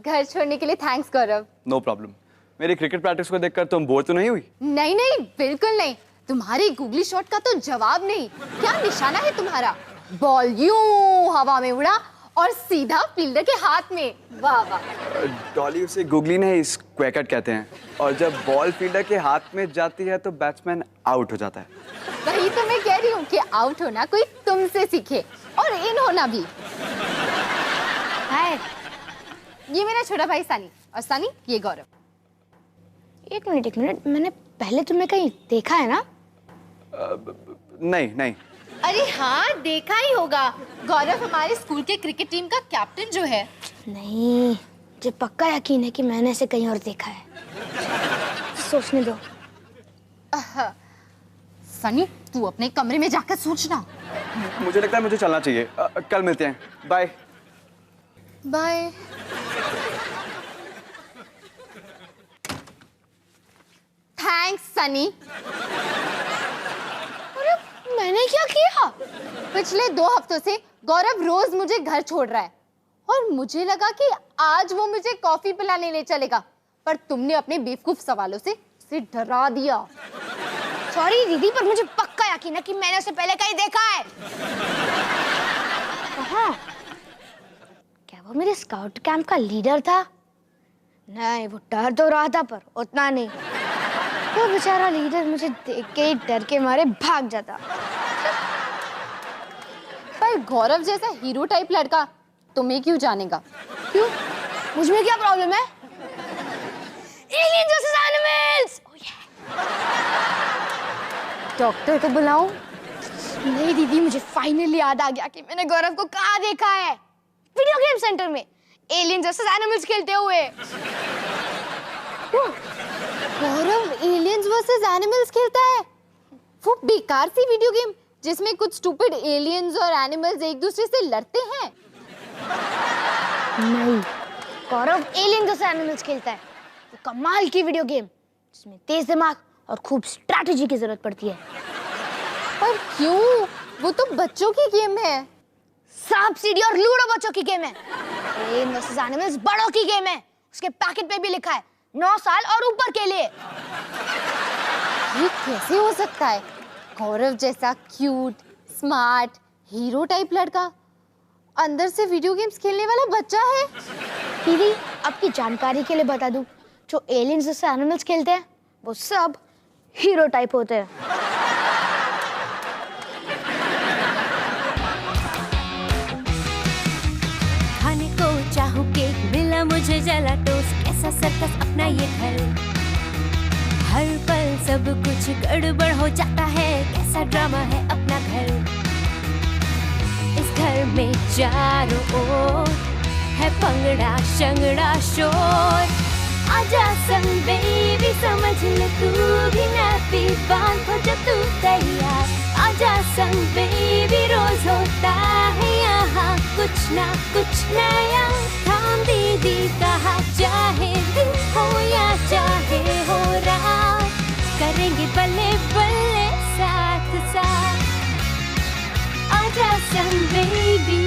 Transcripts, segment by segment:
घर छोड़ने के लिए थैंक्स गौरव। No problem. मेरी क्रिकेट प्रैक्टिस को देखकर तुम बोर तो नहीं हुई? नहीं नहीं, बिल्कुल नहीं। तुम्हारे गूगली शॉट का तो जवाब नहीं। क्या निशाना है तुम्हारा, बॉल यूं हवा में उड़ा और सीधा फील्डर के हाथ में। वाह वाह। डॉली उसे गूगली नहीं स्क्वैकट कहते हैं, और जब बॉल फील्डर के हाथ में जाती है तो बैट्समैन आउट हो जाता है। वही तो मैं कह रही हूँ कि आउट होना कोई तुमसे सीखे और इन होना भी। हाय, ये मेरा छोटा भाई सनी, और सनी ये गौरव। एक मिनट, मैंने पहले तुम्हें कहीं देखा है ना? नहीं नहीं। अरे हाँ, देखा ही होगा। गौरव हमारे स्कूल के क्रिकेट टीम का कैप्टन जो है। नहीं, मुझे पक्का यकीन है कि मैंने इसे कहीं और देखा है। सोचने दो। सनी, तू अपने कमरे में जाकर सोचना। मुझे लगता है मुझे चलना चाहिए। कल मिलते हैं। Bye bye. थैंक्स सनी। अरे मैंने क्या किया? पिछले 2 हफ्तों से गौरव रोज मुझे घर छोड़ रहा है और मुझे लगा कि आज वो मुझे कॉफी पिलाने ले चलेगा, पर तुमने अपने बेवकूफ सवालों से उसे डरा दिया। सॉरी दीदी, पर मुझे पक्का यकीन है कि मैंने उसे पहले कहीं देखा है। कहाँ? क्या वो मेरे स्काउट कैंप का लीडर था? नहीं, वो डर तो रहा था पर उतना नहीं। वो बेचारा लीडर मुझे देख के ही डर के मारे भाग जाता। पर गौरव जैसा हीरो टाइप लड़का तुम्हें क्यों जानेगा? क्यों? मुझमें क्या प्रॉब्लम है? Aliens versus animals! Oh yeah! Doctor को बुलाऊं? नहीं दीदी, मुझे फाइनली याद आ गया कि मैंने गौरव को कहाँ देखा है। वीडियो गेम सेंटर में एलियंस वर्सेस एनिमल्स खेलते हुए। गौरव एलियंस वर्सेस एनिमल्स खेलता है? वो बेकार सी वीडियो गेम जिसमें कुछ स्टूपिड एलियंस और एनिमल्स एक दूसरे से लड़ते हैं। नहीं, गौरव एलियंस वर्सेस एनिमल्स खेलता है। वो कमाल की वीडियो गेम जिसमें तेज दिमाग और खूब स्ट्रैटेजी की जरूरत पड़ती है। पर क्यों? वो तो बच्चों की गेम है। सांप सीढ़ी और लूडो बच्चों की गेम है। एलियंस वर्सेस एनिमल्स बड़ों की गेम है। उसके पैकेट पे भी लिखा है 9 साल और ऊपर के लिए। ये कैसे हो सकता है? गौरव जैसा क्यूट, स्मार्ट, हीरो टाइप लड़का अंदर से वीडियो गेम्स खेलने वाला बच्चा है। दीदी, आपकी जानकारी के लिए बता दूं, जो एलियंस जैसे एनिमल्स खेलते हैं वो सब हीरो टाइप होते हैं। खाने को चाहूं केक, मिला मुझे जला टोस्ट, कैसा सर्कस अपना ये घर। हर पल सब कुछ गड़बड़ हो जाता है, कैसा ड्रामा है अपना घर। इस घर में चारों ओर है पंगड़ा शंगड़ा शोर। आजा संग बेबी, समझ ले तू भी नैपी बांध हो जब तू तैयार। आजा संग बेबी, रोज होता है यहाँ कुछ ना कुछ नया। थाम दीदी कहा, चाहे दिन हो या चाहे हो रात, करेंगे बल्ले बल्ले साथ साथ। आजा संग baby.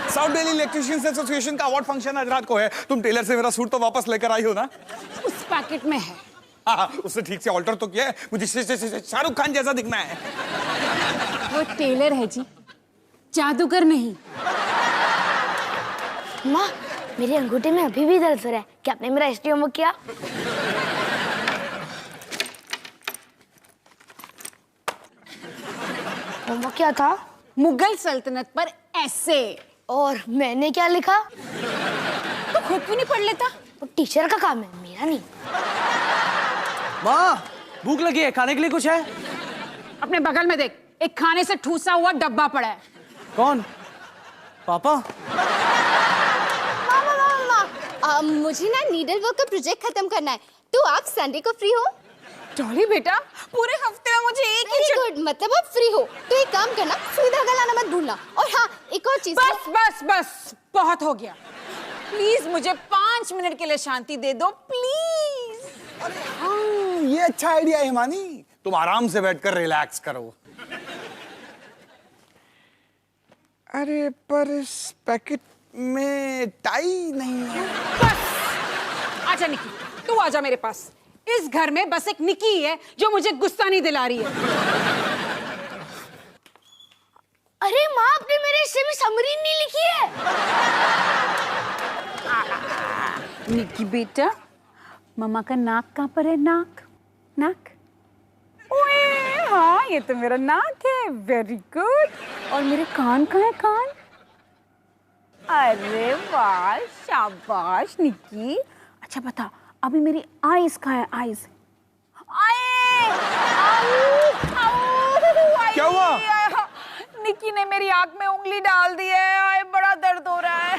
South Delhi electricians association का अवार्ड फंक्शन आज रात को है। तुम टेलर से मेरा सूट तो वापस लेकर आई हो ना? उस पैकेट में है। हाँ, उससे ठीक से ऑल्टर तो किया है। मुझे शाहरुख खान जैसा दिखना है। वो टेलर है जी, जादूगर नहीं। माँ, मेरे अंगूठे में अभी भी दर्द हो रहा है। क्या आपने मेरा हिस्ट्री होमवर्क किया? होमवर्क क्या था? मुगल सल्तनत पर ऐसे। और मैंने क्या लिखा? तो खुद क्यों नहीं पढ़ लेता? वो टीचर का काम है, मेरा नहीं। माँ भूख लगी है, खाने के लिए कुछ है? अपने बगल में देख, एक खाने से ठूसा हुआ डब्बा पड़ा है। कौन? पापा? मामा, मुझे ना नीडल वर्क का प्रोजेक्ट खत्म करना है, तो आप संडे को फ्री हो? डॉली बेटा, पूरे हफ्ते में मुझे एक ही वेरी गुड, मतलब आप फ्री हो तो एक काम करना, सुई धागा लाना मत भूलना। और हाँ, एक और चीज। बस बस बस, बहुत हो गया। प्लीज मुझे 5 मिनट के लिए शांति दे दो, प्लीज। हाँ, ये अच्छा आइडिया है हिमानी, तुम आराम से बैठकर रिलैक्स करो। अरे पर इस पैकेट में टाई नहीं है। बस आजा निकी, तू आजा मेरे पास। इस घर में बस एक निकी ही है जो मुझे गुस्सा नहीं दिला रही है। अरे माँ, आपने मेरे हिस्से में समरी नहीं लिखी है। निकी बेटा, मम्मा का नाक कहाँ पर है? नाक, नाक। ओए हाँ, ये तो मेरा नाक है, वेरी गुड। और मेरे कान कहाँ है? कान। अरे वाह, शाबाश निकी। अच्छा बता, अभी मेरी आईज कहाँ है? आईज। क्या हुआ? निकी ने मेरी आंख में उंगली डाल दी है, आए बड़ा दर्द हो रहा है।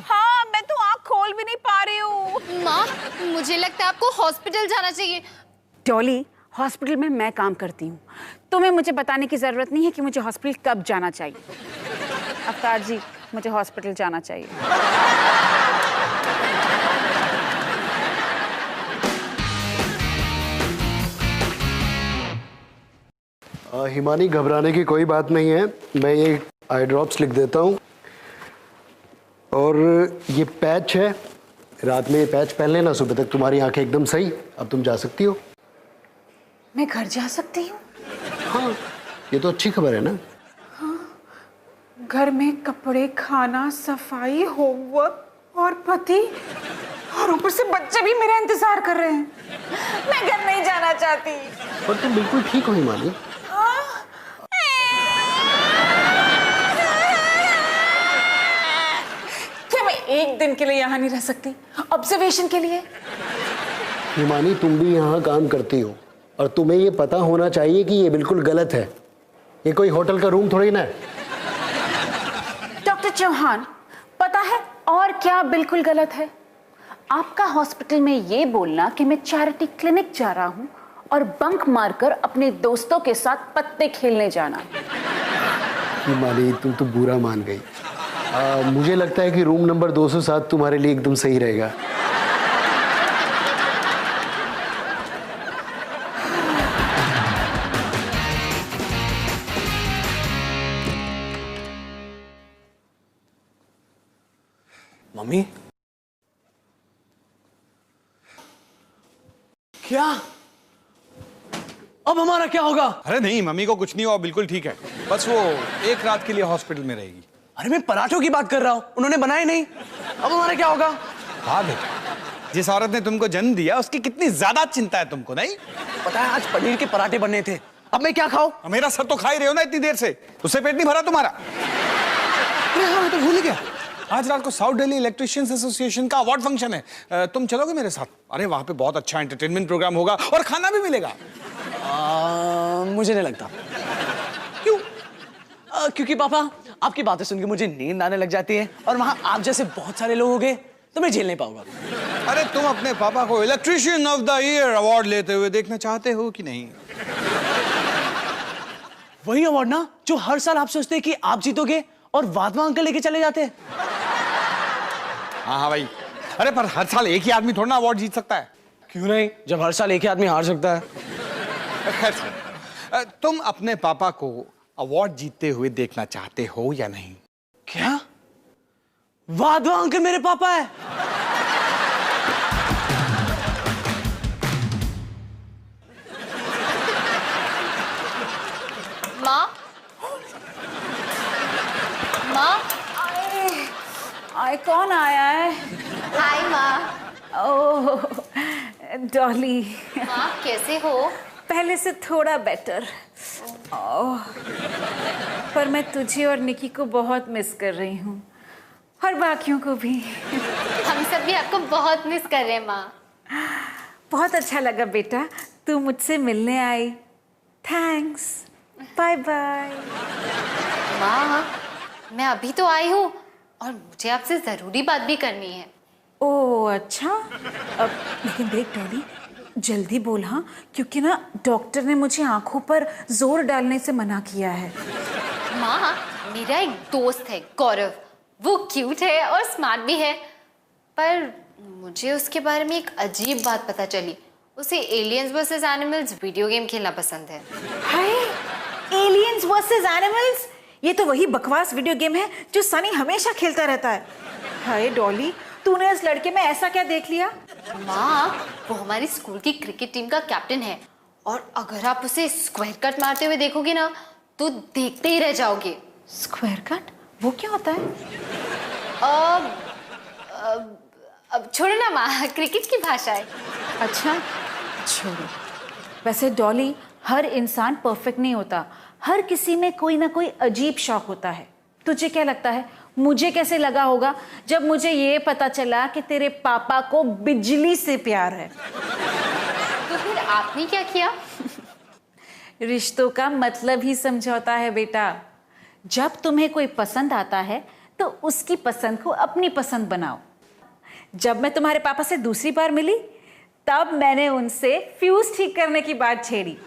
हाँ, मैं तो आंख खोल भी नहीं पा रही हूँ। माँ, मुझे लगता है आपको हॉस्पिटल जाना चाहिए। डॉली, हॉस्पिटल में मैं काम करती हूँ, तुम्हें मुझे बताने की जरूरत नहीं है कि मुझे हॉस्पिटल कब जाना चाहिए। अवतार जी, मुझे हॉस्पिटल जाना चाहिए। हिमानी, घबराने की कोई बात नहीं है। मैं ये आई ड्रॉप्स लिख देता हूँ और ये पैच है, रात में ये पैच पहन लेना, सुबह तक तुम्हारी आंखें एकदम सही। अब तुम जा सकती हो। मैं घर जा सकती हूँ? हाँ, ये तो अच्छी खबर है ना। घर में कपड़े, खाना, सफाई, होमवर्क और पति, और ऊपर से बच्चे भी मेरा इंतजार कर रहे हैं। मैं घर नहीं जाना चाहती। पर तुम बिल्कुल ठीक हो हिमानी। क्या मैं एक दिन के लिए यहाँ नहीं रह सकती, ऑब्जर्वेशन के लिए? हिमानी, तुम भी यहाँ काम करती हो और तुम्हें ये पता होना चाहिए कि ये बिल्कुल गलत है। ये कोई होटल का रूम थोड़ी ना है। डॉक्टर चौहान, पता है और क्या बिल्कुल गलत है? आपका हॉस्पिटल में ये बोलना कि मैं चैरिटी क्लिनिक जा रहा हूँ और बंक मारकर अपने दोस्तों के साथ पत्ते खेलने जाना। हिमानी, तुम तो बुरा मान गई। मुझे लगता है कि रूम नंबर 207 तुम्हारे लिए एकदम सही रहेगा। मम्मी? क्या? अब हमारा क्या होगा? अरे नहीं, मम्मी को कुछ नहीं हुआ, बिल्कुल ठीक है। बस वो एक रात के लिए हॉस्पिटल में रहेगी। अरे मैं पराठों की बात कर रहा हूँ, उन्होंने बनाए नहीं। अब हमारा क्या होगा? हाँ बेटा, जिस औरत ने तुमको जन्म दिया उसकी कितनी ज्यादा चिंता है तुमको, नहीं? पता है, आज पनीर के पराठे बनने थे, अब मैं क्या खाऊं? मेरा सर तो खा ही रहे हो ना इतनी देर से, उससे पेट नहीं भरा तुम्हारा? अरे हाँ, मैं तो भूल ही गया, आज रात को साउथ दिल्ली इलेक्ट्रिशियंस एसोसिएशन का अवार्ड फंक्शन है। तुम चलोगे मेरे साथ? अरे वहां पे बहुत अच्छा एंटरटेनमेंट प्रोग्राम होगा और खाना भी मिलेगा। मुझे नहीं लगता। क्यों? क्योंकि पापा, आपकी बातें सुन के मुझे नींद आने लग जाती है और वहां आप जैसे बहुत सारे लोग होंगे तो मैं झेल नहीं पाऊंगा। अरे तुम अपने पापा को electrician of the year award लेते हुए देखना चाहते हो कि नहीं? वही अवार्ड ना जो हर साल आप सोचते हैं कि आप जीतोगे और वाधवा अंकल लेके चले जाते हैं। हाँ हाँ भाई, अरे पर हर साल एक ही आदमी थोड़ा ना अवार्ड जीत सकता है। क्यों नहीं, जब हर साल एक ही आदमी हार सकता है। खैर, तुम अपने पापा को अवार्ड जीतते हुए देखना चाहते हो या नहीं? क्या? वाधवा अंकल मेरे पापा है? माँ, माँ, आए कौन आया है? हाय माँ। ओह डॉली, माँ कैसे हो? पहले से थोड़ा बेटर। पर मैं तुझे और निकी को बहुत मिस कर रही हूँ, और बाकियों को भी। हम सब भी आपको बहुत मिस कर रहे हैं माँ। बहुत अच्छा लगा बेटा, तू मुझसे मिलने आई। Thanks, bye bye. माँ, मैं अभी तो आई हूँ और मुझे आपसे जरूरी बात भी करनी है। ओह अच्छा, अब लेकिन देख डॉली, जल्दी बोल हाँ, क्योंकि ना डॉक्टर ने मुझे आंखों पर जोर डालने से मना किया है। माँ, मेरा एक दोस्त है गौरव, वो क्यूट है और स्मार्ट भी है, पर मुझे उसके बारे में एक अजीब बात पता चली। उसे aliens versus animals video game खेलना पसंद है। हाय, एलियंस वर्सेस एनिमल्स? ये तो वही बकवास वीडियो गेम है जो सनी हमेशा खेलता रहता है। हाय डॉली, तूने इस लड़के में ऐसा क्या देख लिया? माँ, वो हमारी स्कूल की क्रिकेट टीम का कैप्टन है, और अगर आप उसे स्क्वायर कट मारते हुए देखोगे ना तो देखते ही रह जाओगे। Square cut? वो क्या होता है? अब छोड़ो ना माँ, क्रिकेट की भाषा है। अच्छा छोड़ो। वैसे डॉली, हर इंसान परफेक्ट नहीं होता, हर किसी में कोई ना कोई अजीब शौक होता है। तुझे क्या लगता है मुझे कैसे लगा होगा जब मुझे ये पता चला कि तेरे पापा को बिजली से प्यार है? तो फिर आपने क्या किया? रिश्तों का मतलब ही समझौता है बेटा। जब तुम्हें कोई पसंद आता है तो उसकी पसंद को अपनी पसंद बनाओ। जब मैं तुम्हारे पापा से दूसरी बार मिली तब मैंने उनसे फ्यूज ठीक करने की बात छेड़ी,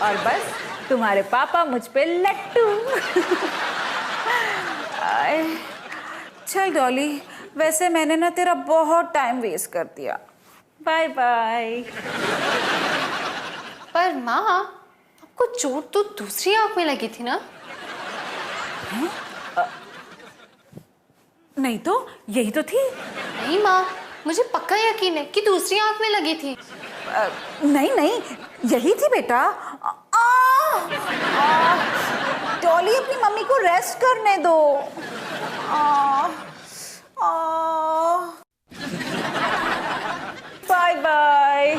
और बस तुम्हारे पापा मुझ पे लट्टू। चल डॉली, वैसे मैंने ना तेरा बहुत टाइम वेस्ट कर दिया। Bye bye. पर माँ, आपको चोट तो दूसरी आंख में लगी थी ना? नहीं तो यही तो थी। नहीं माँ, मुझे पक्का यकीन है कि दूसरी आंख में लगी थी। नहीं नहीं, यही थी बेटा। डॉली, अपनी मम्मी को रेस्ट करने दो। Bye bye.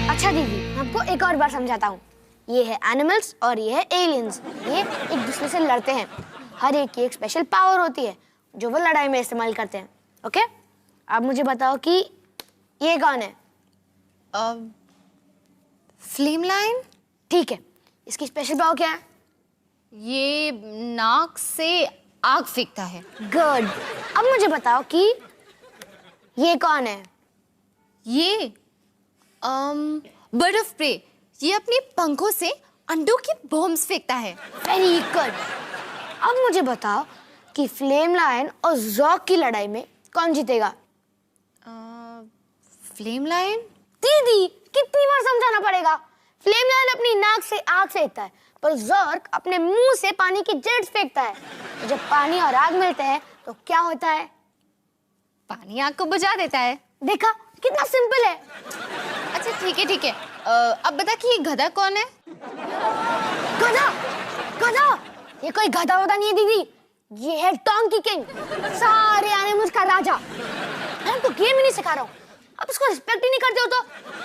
अच्छा दीदी, मैं आपको एक और बार समझाता हूँ। ये है एनिमल्स और ये है एलियंस। ये एक दूसरे से लड़ते हैं। हर एक की एक स्पेशल पावर होती है जो वो लड़ाई में इस्तेमाल करते हैं। ओके, अब मुझे बताओ कि ये कौन है? Flame line? ठीक है, इसकी स्पेशल पावर क्या है? ये नाक से आग फेंकता है। गुड। अब मुझे बताओ कि ये कौन है? ये बर्ड ऑफ प्रे। ये अपने पंखों से अंडों की बॉम्ब्स फेंकता है। Very good. अब मुझे बताओ कि फ्लेम लायन और जॉक की लड़ाई में कौन जीतेगा? Flame line? दीदी, कितनी बार समझाना पड़ेगा? फ्लेम लायन अपनी नाक से आग फेंकता है, पर जॉर्क अपने मुंह से पानी की जेट्स फेंकता है। तो जब पानी और आग मिलते हैं तो क्या होता है? पानी आग को बुझा देता है। देखा, कितना सिंपल है। अच्छा ठीक है ठीक है। अब बता कि ये गधा कौन है? गधा? गधा? ये कोई गधा वधा नहीं है दीदी, ये है डोंकी किंग, सारे एनिमल्स का राजा। मैं तो गेम ही नहीं सिखा रहा हूँ, अब इसको रिस्पेक्ट ही नहीं करते हो तो।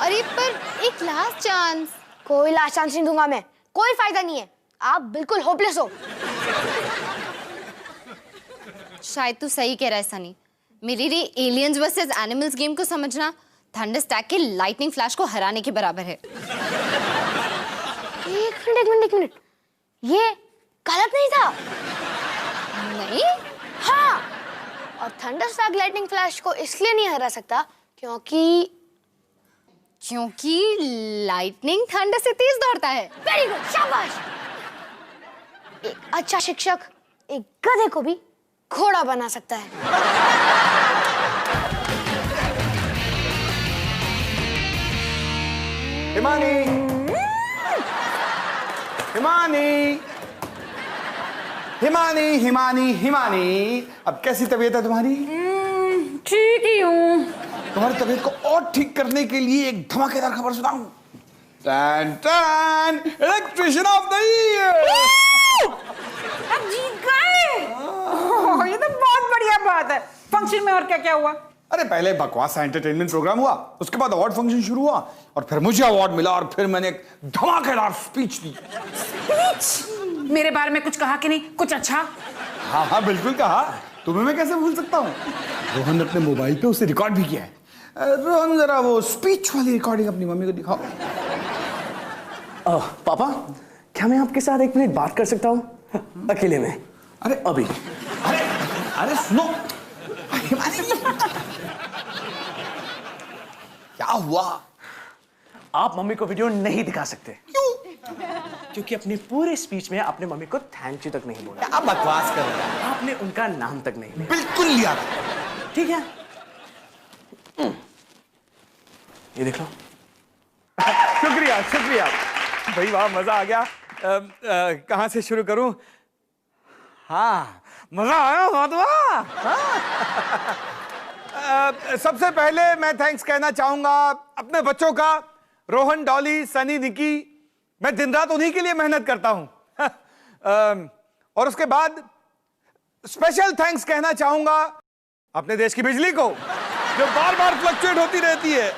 अरे पर एक लास्ट चांस। कोई लास्ट चांस नहीं दूंगा मैं, कोई फायदा नहीं है, आप बिल्कुल होपलेस हो। शायद तू सही कह रहा है सनी। मेरे लिए एलियंस वर्सेस एनिमल्स गेम को समझना थंडरस्टैक के लाइटनिंग फ्लैश को हराने के बराबर है। एक मिनट, ये गलत नहीं था। नहीं? हाँ, और थंडरस्टैक लाइटनिंग फ्लैश को इसलिए नहीं हरा सकता क्योंकि लाइटनिंग थंडर से तेज दौड़ता है। वेरी गुड, शाबाश। एक अच्छा शिक्षक एक गधे को भी घोड़ा बना सकता है। हिमानी, हिमानी, हिमानी, हिमानी, हिमानी, अब कैसी तबीयत है तुम्हारी? ठीक ही हूँ। तुम्हारी तबीयत को और ठीक करने के लिए एक धमाकेदार खबर सुनाऊं। टन टन, इलेक्ट्रिशियन ऑफ द ईयर। अब जीत गए। ये तो बहुत बढ़िया बात है। फंक्शन में और क्या क्या हुआ? अरे पहले बकवास सा एंटरटेनमेंट प्रोग्राम हुआ, उसके बाद अवार्ड फंक्शन शुरू हुआ और फिर मुझे अवार्ड मिला और फिर मैंने एक धमाकेदार स्पीच दी। स्पीच? मेरे बारे में कुछ कहा कि नहीं? कुछ अच्छा? हाँ हाँ बिल्कुल कहा, तुम्हें मैं कैसे भूल सकता हूँ। रोहन ने अपने मोबाइल पे उसे रिकॉर्ड भी किया है। रोहन जरा वो स्पीच वाली रिकॉर्डिंग अपनी मम्मी को दिखाओ। पापा, क्या मैं आपके साथ 1 मिनट बात कर सकता हूँ अकेले में? अरे अभी। अरे अरे सुनो, क्या हुआ? आप मम्मी को वीडियो नहीं दिखा सकते। क्यों? क्योंकि अपने पूरे स्पीच में आपने मम्मी को थैंक यू तक नहीं बोला। क्या बकवास कर रहे हो? आपने उनका नाम तक नहीं लिया। बिल्कुल लिया। ठीक है, ये देख लो। शुक्रिया शुक्रिया भाई, वाह मजा आ गया। कहाँ से शुरू करूं? हाँ मजा आया बहुत। सबसे पहले मैं थैंक्स कहना चाहूंगा अपने बच्चों का, रोहन, डॉली, सनी, निकी। मैं दिन रात उन्हीं के लिए मेहनत करता हूं। और उसके बाद स्पेशल थैंक्स कहना चाहूंगा अपने देश की बिजली को, जो बार बार फ्लक्चुएट होती रहती है,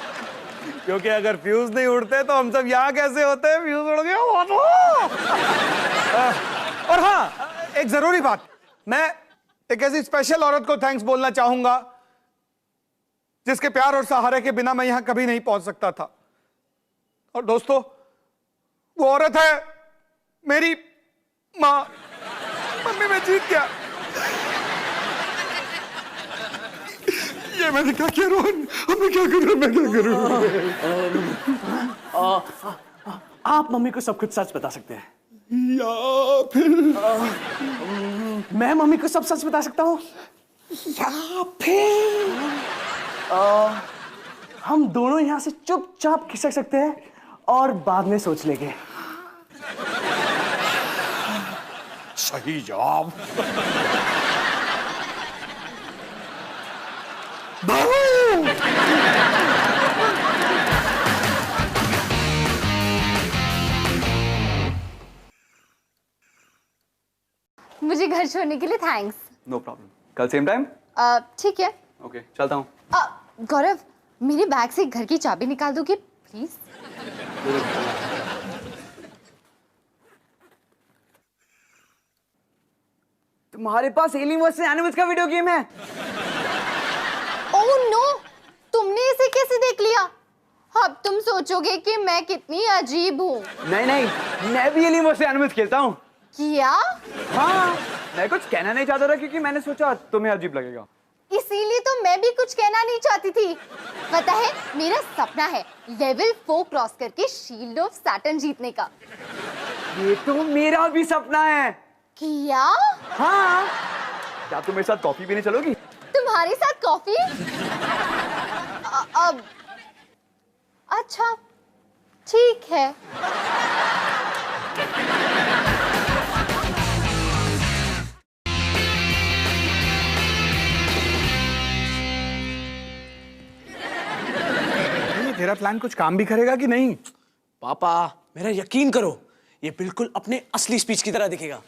क्योंकि अगर फ्यूज नहीं उड़ते तो हम सब यहां कैसे होते हैं? फ्यूज उड़ गया। और हाँ, एक जरूरी बात, मैं एक ऐसी स्पेशल औरत को थैंक्स बोलना चाहूंगा जिसके प्यार और सहारे के बिना मैं यहां कभी नहीं पहुंच सकता था। और दोस्तों, वो औरत है मेरी मां। मम्मी, मैं जीत गया। ये मैंने क्या किया रोहन? अब मैं क्या करूं? मैं क्या करूं? आप मम्मी को सब कुछ सच बता सकते हैं या फिर मैं मम्मी को सब सच बता सकता हूँ, या फिर हम दोनों यहां से चुपचाप खिसक सकते हैं और बाद में सोच लेंगे। सही जवाब। मुझे घर छोड़ने के लिए थैंक्स। नो प्रॉब्लम, कल सेम टाइम। ठीक है। ओके, चलता हूँ। गौरव, मेरे बैग से घर की चाबी निकाल दोगे प्लीज? तुम्हारे पास एलियन वर्सेस एनिमल्स का वीडियो गेम है? ओह नो, तुमने इसे कैसे देख लिया? अब तुम सोचोगे कि मैं कितनी अजीब हूँ। नहीं नहीं, मैं भी एलियन वर्सेस एनिमल्स खेलता हूँ। क्या? हाँ, मैं कुछ कहना नहीं चाहता था क्योंकि मैंने सोचा तुम्हें अजीब लगेगा। इसीलिए तो मैं भी कुछ कहना नहीं चाहती थी। पता है, मेरा सपना है लेवल 4 क्रॉस करके शील्ड ऑफ सैटर्न जीतने का। ये तो मेरा भी सपना है। क्या? हाँ, क्या तुम मेरे साथ कॉफी पीने चलोगी? तुम्हारे साथ कॉफी? अब अच्छा, ठीक है। तेरा प्लान कुछ काम भी करेगा कि नहीं? पापा, मेरा यकीन करो, ये बिल्कुल अपने असली स्पीच की तरह दिखेगा।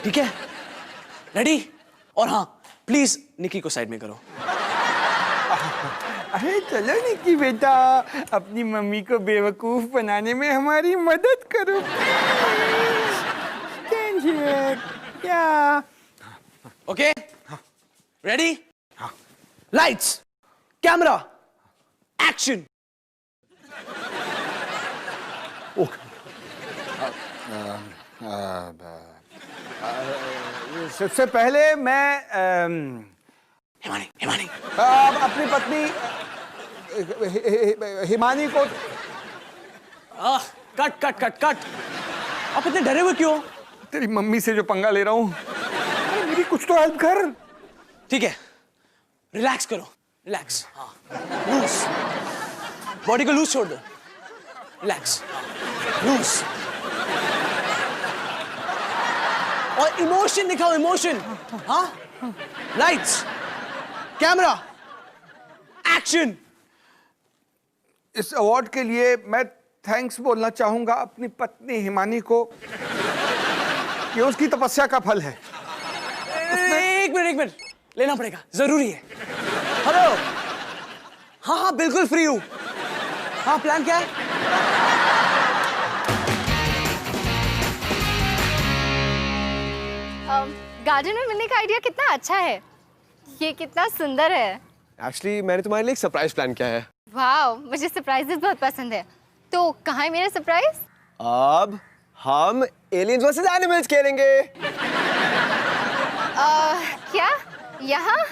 ठीक है, रेडी? और हाँ, प्लीज निकी को साइड में करो। अरे चलो निकी बेटा, अपनी मम्मी को बेवकूफ बनाने में हमारी मदद करो। क्या? Okay, ready? Lights, camera, action. सबसे पहले मैं हिमानी अपनी पत्नी हिमानी को। Cut cut cut cut. आप इतने डरे हुए क्यों? तेरी मम्मी से जो पंगा ले रहा हूँ, मेरी कुछ तो हेल्प कर। ठीक है, रिलैक्स करो, रिलैक्स। हाँ, लूज, बॉडी को लूज छोड़ दो। Relax, loose. और इमोशन दिखाओ, इमोशन। हाँ, लाइट्स, कैमरा, एक्शन। इस अवार्ड के लिए मैं थैंक्स बोलना चाहूंगा अपनी पत्नी हिमानी को। ये उसकी तपस्या का फल है। एक मिनट, लेना पड़ेगा, जरूरी है। हेलो, हाँ हाँ बिल्कुल फ्री हूँ। हाँ, प्लान क्या है? गार्डन में मिलने का आइडिया कितना अच्छा है। ये कितना सुंदर है। एक्चुअली मैंने तुम्हारे लिए एक सरप्राइज प्लान किया है। वाह, मुझे सरप्राइजेस बहुत पसंद है। तो कहाँ है मेरा सरप्राइज? अब हम एलियंस वर्सेस एनिमल्स खेलेंगे। क्या यहाँ?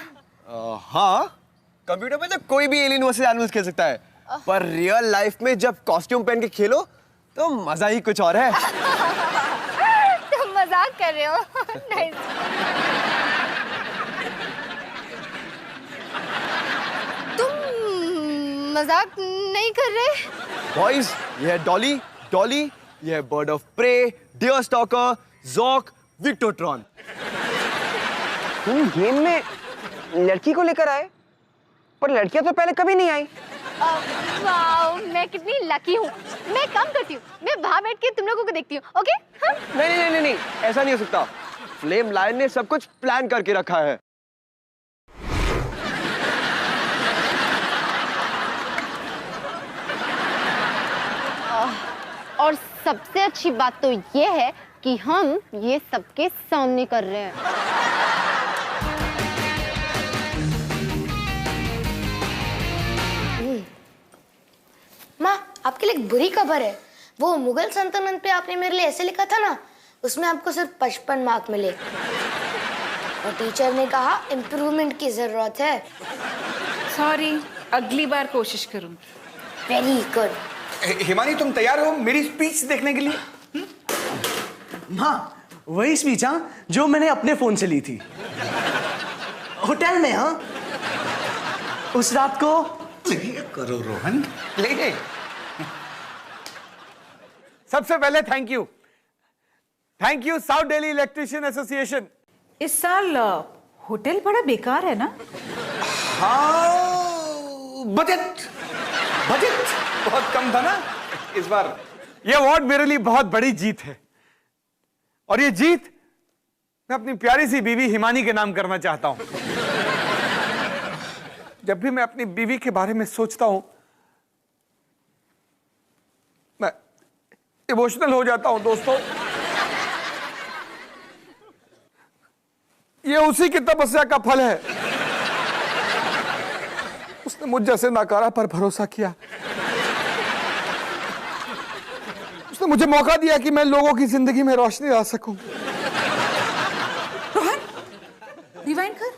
हाँ, कंप्यूटर पे तो कोई भी एलियन वर्सेस एनिमल्स खेल सकता है, पर रियल लाइफ में जब कॉस्ट्यूम पहन के खेलो तो मजा ही कुछ और है। तुम मजाक कर रहे हो? नहीं। तुम मजाक नहीं कर रहे? बॉयज, ये है डॉली, डॉली, ये है bird of prey, deer stalker, Zok, Victotron. तुम गेम में लड़की को लेकर आए, पर लड़कियां तो पहले कभी नहीं आई। वाओ, मैं कितनी लकी हूँ। मैं काम करती हूँ, मैं वहाँ बैठ के तुम लोगों को देखती हूँ। ओके? हाँ? नहीं नहीं नहीं नहीं, ऐसा नहीं हो सकता। फ्लेम लायन ने सब कुछ प्लान करके रखा है। और सबसे अच्छी बात तो ये है कि हम ये सबके सामने कर रहे हैं। माँ, आपके लिए एक बुरी खबर है। वो मुगल सल्तनत पे आपने मेरे लिए ऐसे लिखा था ना, उसमें आपको सिर्फ 55 मार्क मिले और टीचर ने कहा इम्प्रूवमेंट की जरूरत है। सॉरी, अगली बार कोशिश करूंगी। Very good. हिमानी, तुम तैयार हो मेरी स्पीच देखने के लिए? हाँ, वही स्पीच, हाँ, जो मैंने अपने फोन से ली थी होटल में। हाँ, उस रात को। करो रोहन, ले। सबसे पहले thank you south Delhi electrician association. इस साल होटल बड़ा बेकार है ना? हाँ, बजट बहुत कम था ना इस बार। ये अवार्ड मेरे लिए बहुत बड़ी जीत है, और ये जीत मैं अपनी प्यारी सी बीवी हिमानी के नाम करना चाहता हूं। जब भी मैं अपनी बीवी के बारे में सोचता हूं, मैं इमोशनल हो जाता हूं दोस्तों। ये उसी की तपस्या का फल है। उसने मुझ जैसे नाकारा पर भरोसा किया। उसने मुझे मौका दिया कि मैं लोगों की जिंदगी में रोशनी ला सकूं। रोहन, रिवाइंड कर।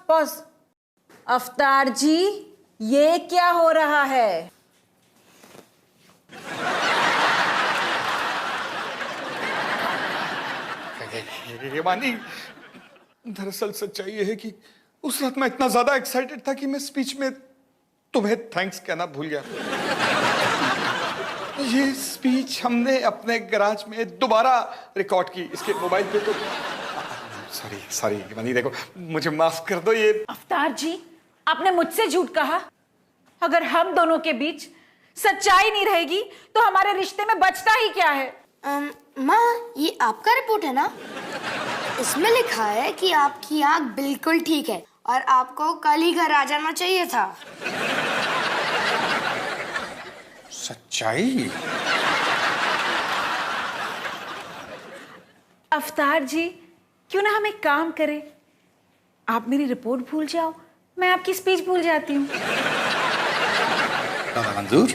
पॉज। अफ्तार जी, ये क्या हो रहा है? हिमानी, दरअसल सच्चाई ये है कि उस रात मैं इतना ज्यादा एक्साइटेड था कि मैं स्पीच में तुम्हें थैंक्स कहना भूल गया। ये स्पीच हमने अपने गैराज में दोबारा रिकॉर्ड की। इसके मोबाइल पे तो सॉरी हिमानी, देखो मुझे माफ कर दो। ये अफ्तार जी, आपने मुझसे झूठ कहा। अगर हम दोनों के बीच सच्चाई नहीं रहेगी तो हमारे रिश्ते में बचता ही क्या है? माँ, ये आपका रिपोर्ट है ना? इसमें लिखा है कि आपकी आंख बिल्कुल ठीक है और आपको कल ही घर आ जाना चाहिए था। सच्चाई? अफ्तार जी, क्यों ना हम एक काम करें, आप मेरी रिपोर्ट भूल जाओ, मैं आपकी स्पीच भूल जाती हूँ। मंजूर।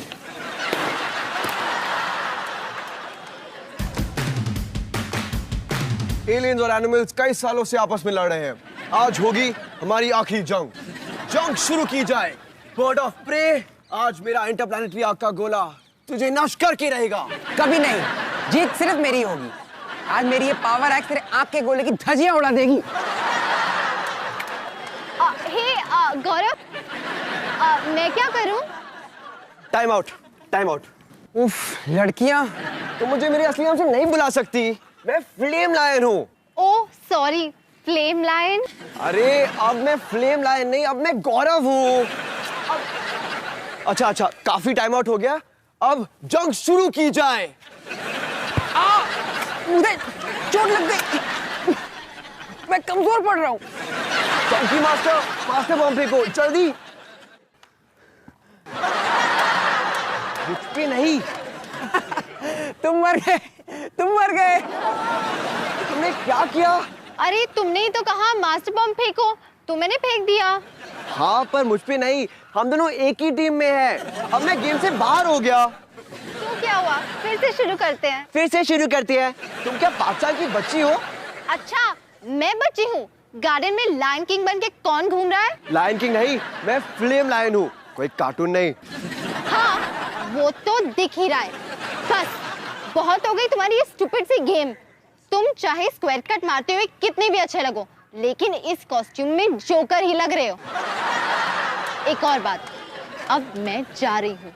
एलियंस और एनिमल्स कई सालों से आपस में लड़ रहे हैं। आज होगी हमारी आखिरी जंग शुरू की जाए। बर्ड ऑफ प्रे, आज मेरा इंटरप्लैनेटरी आग का गोला तुझे नष्ट करके रहेगा। कभी नहीं, जीत सिर्फ मेरी होगी। आज मेरी ये पावर एक्स तेरे आग के गोले की धज्जियां उड़ा देगी। गौरव, मैं क्या करूं? Time out. उफ, लड़कियां। तुम मुझे मेरे असली नाम से नहीं बुला सकती। मैं फ्लेम लायन हूँ। Oh sorry, flame lion. अरे अब मैं फ्लेम लायन नहीं, अब मैं गौरव हूँ। अच्छा, काफी टाइम आउट हो गया। अब जंग शुरू की जाए। मुझे चोट लग गई। मैं कमजोर पड़ रहा हूँ। चौकी मास्टर, मास्टर बम फेंको जल्दी। मुझ पे नहीं। तुम मर गए, तुम मर गए। तुमने क्या किया? अरे तुमने ही तो कहा मास्टर बम फेंको, तो मैंने फेंक दिया। हाँ पर मुझ पे नहीं, हम दोनों एक ही टीम में है। अब मैं गेम से बाहर हो गया। तो क्या हुआ, फिर से शुरू करते हैं। फिर से शुरू करते हैं। तुम क्या 5 साल की बच्ची हो? अच्छा मैं बच्ची हूँ? गार्डन में लायन किंग बन के कौन घूम रहा है? लायन किंग नहीं, मैं फ्लेम लायन हूँ, कोई कार्टून नहीं। हाँ वो तो दिख ही रहा है। बस बहुत हो गई तुम्हारी ये स्टूपिड सी गेम। तुम चाहे स्क्वायर कट मारते हुए कितने भी अच्छे लगो, लेकिन इस कॉस्ट्यूम में जोकर ही लग रहे हो। एक और बात, अब मैं जा रही हूँ।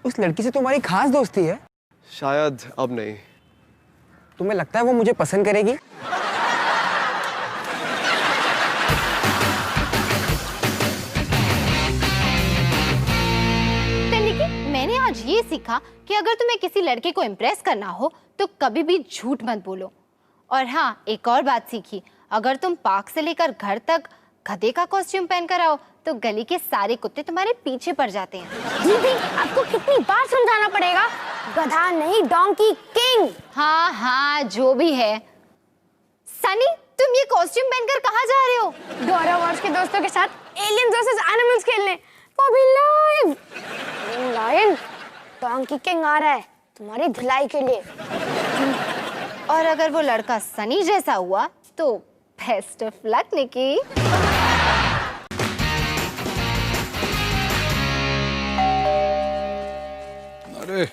उस लड़की से तुम्हारी खास दोस्ती है? शायद अब नहीं। तुम्हें लगता है वो मुझे पसंद करेगी? मैंने आज ये सीखा कि अगर तुम्हें किसी लड़के को इम्प्रेस करना हो तो कभी भी झूठ मत बोलो। और हाँ, एक और बात सीखी, अगर तुम पार्क से लेकर घर तक गधे का कॉस्ट्यूम पहन कर आओ तो गली के सारे कुत्ते तुम्हारे पीछे पड़ जाते हैं। दीदी आपको कितनी बार समझाना पड़ेगा, गधा नहीं डोंकी किंग। हाँ हाँ जो भी है। सनी तुम ये कॉस्ट्यूम पहनकर कहाँ जा रहे हो? डोरा वॉर्स के दोस्तों के साथ एलियंस वर्सेस एनिमल्स खेलने, वो भी लाइव। लायन डोंकी किंग आ रहा है तुम्हारी धुलाई के लिए। और अगर वो लड़का सनी जैसा हुआ तो बेस्ट ऑफ लक निकी। अरे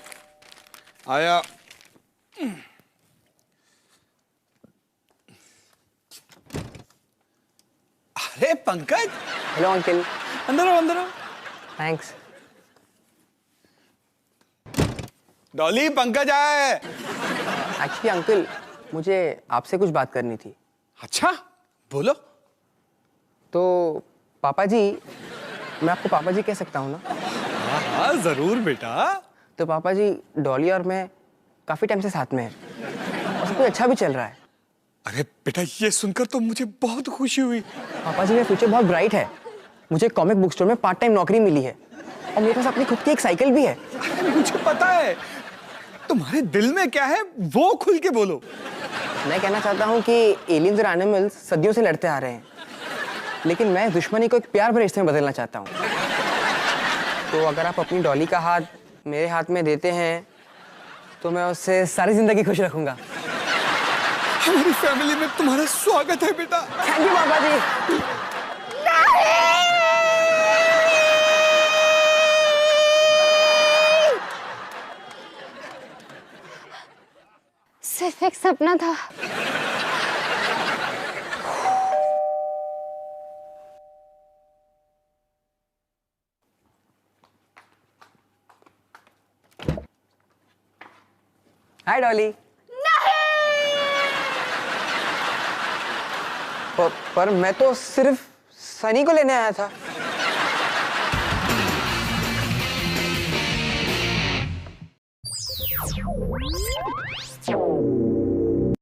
आया। अरे पंकज। Hello uncle. अंदर आओ, अंदर आओ। थैंक्स। डॉली पंकज आया है। एक्चुअली अंकल मुझे आपसे कुछ बात करनी थी। अच्छा बोलो। तो पापा जी, मैं आपको पापा जी कह सकता हूँ ना? हाँ हाँ जरूर बेटा। तो पापा जी, डॉली और मैं काफी टाइम से साथ में हैं और सब कुछ अच्छा भी चल रहा है। अरे बेटा ये सुनकर तो मुझे बहुत खुशी हुई। पापा जी मेरा फ्यूचर बहुत ब्राइट है। मुझे कॉमिक बुक स्टोर में पार्ट टाइम नौकरी मिली है और मेरे पास अपनी खुद की एक साइकिल भी है। अरे मुझे पता है तुम्हारे दिल में क्या है, वो खुल के बोलो। मैं कहना चाहता हूँ कि एलियंस और एनिमल्स सदियों से लड़ते आ रहे हैं, लेकिन मैं दुश्मनी को एक प्यार भरे रिश्ते में बदलना चाहता हूँ। तो अगर आप अपनी डॉली का हाथ मेरे हाथ में देते हैं तो मैं उससे सारी जिंदगी खुश रखूंगा। हमारी फैमिली में तुम्हारा स्वागत है बेटा। थैंक यू पापा जी। सिर्फ एक सपना था। हाय डॉली। पर मैं तो सिर्फ सनी को लेने आया था।